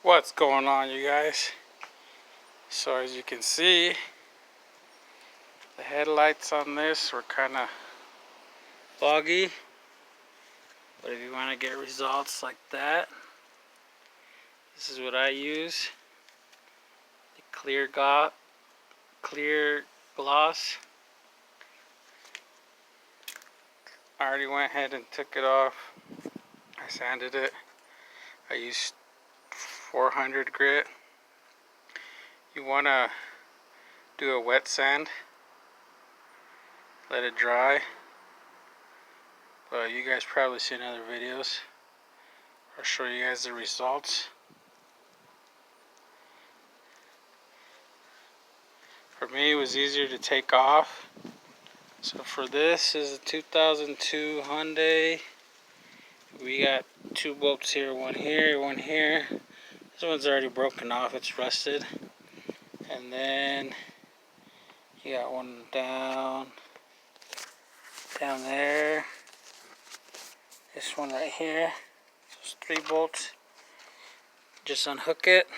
What's going on, you guys? So as you can see, the headlights on this were kind of foggy, but if you want to get results like that, this is what I use: the clear gloss. I already went ahead and took it off. I sanded it. I used 400 grit. You want to do a wet sand, let it dry, but you guys probably seen other videos. I'll show you guys the results. For me, it was easier to take off. So for this is a 2002 Hyundai. We got two bolts here, one here, one here. This one's already broken off, it's rusted. And then you got one down there. This one right here. So it's 3 bolts. Just unhook it.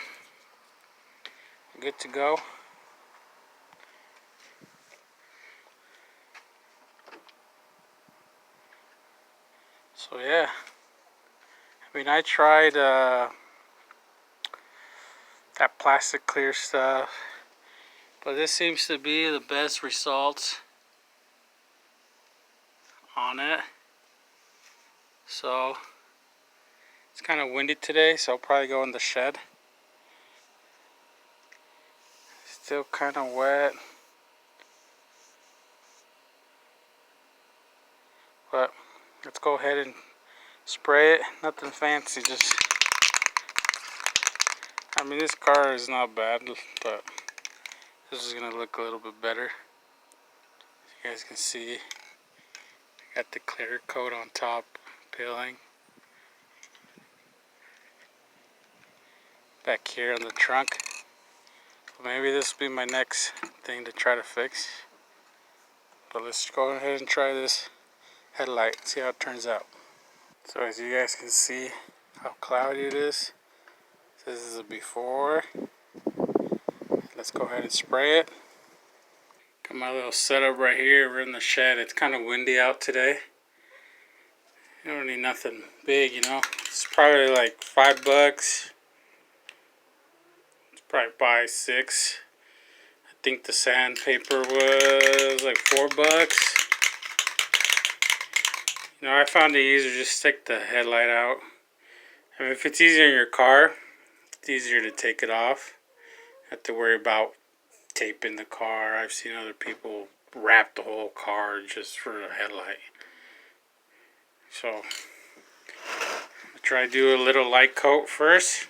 Good to go. So yeah, I mean, I tried that plastic clear stuff, but this seems to be the best results on it. So it's kind of windy today, so I'll probably go in the shed. Still kind of wet, but let's go ahead and spray it. Nothing fancy, just, I mean, this car is not bad, but this is gonna look a little bit better. As you guys can see, got the clear coat on top peeling. Back here on the trunk. Maybe this will be my next thing to try to fix. But let's go ahead and try this headlight, see how it turns out. So as you guys can see how cloudy it is. This is a before. Let's go ahead and spray it. Got my little setup right here. We're in the shed. It's kind of windy out today. You don't need nothing big, you know. It's probably like $5. It's probably buy 6. I think the sandpaper was like $4. You know, I found it easier to just stick the headlight out. I mean, if it's easier in your car, it's easier to take it off. Have to worry about taping the car. I've seen other people wrap the whole car just for a headlight. So, I'll try to do a little light coat first.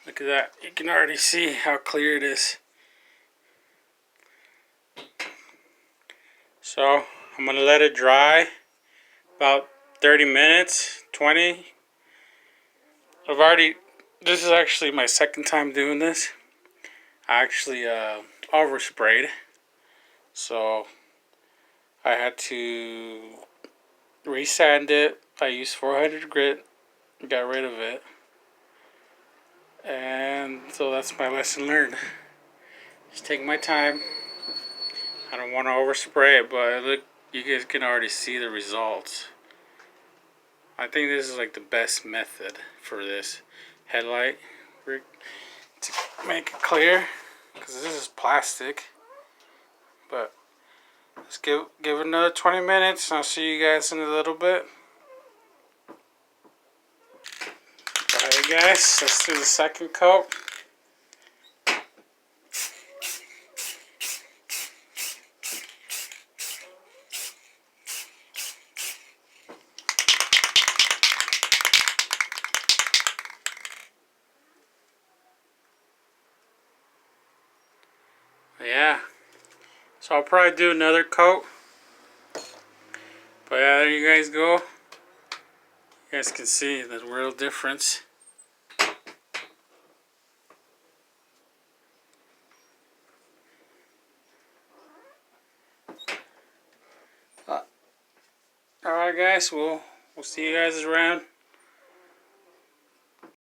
Look at that. You can already see how clear it is. So, I'm going to let it dry about 30 minutes, 20. This is actually my second time doing this. I actually oversprayed. So, I had to resand it. I used 400 grit, got rid of it. And so that's my lesson learned. Just take my time. I don't want to overspray it, but look, you guys can already see the results. I think this is like the best method for this headlight to make it clear, because this is plastic. But let's give it another 20 minutes and I'll see you guys in a little bit. Alright guys, let's do the second coat. Yeah, so I'll probably do another coat. But yeah, there you guys go. You guys can see the real difference. Alright guys, we'll see you guys around.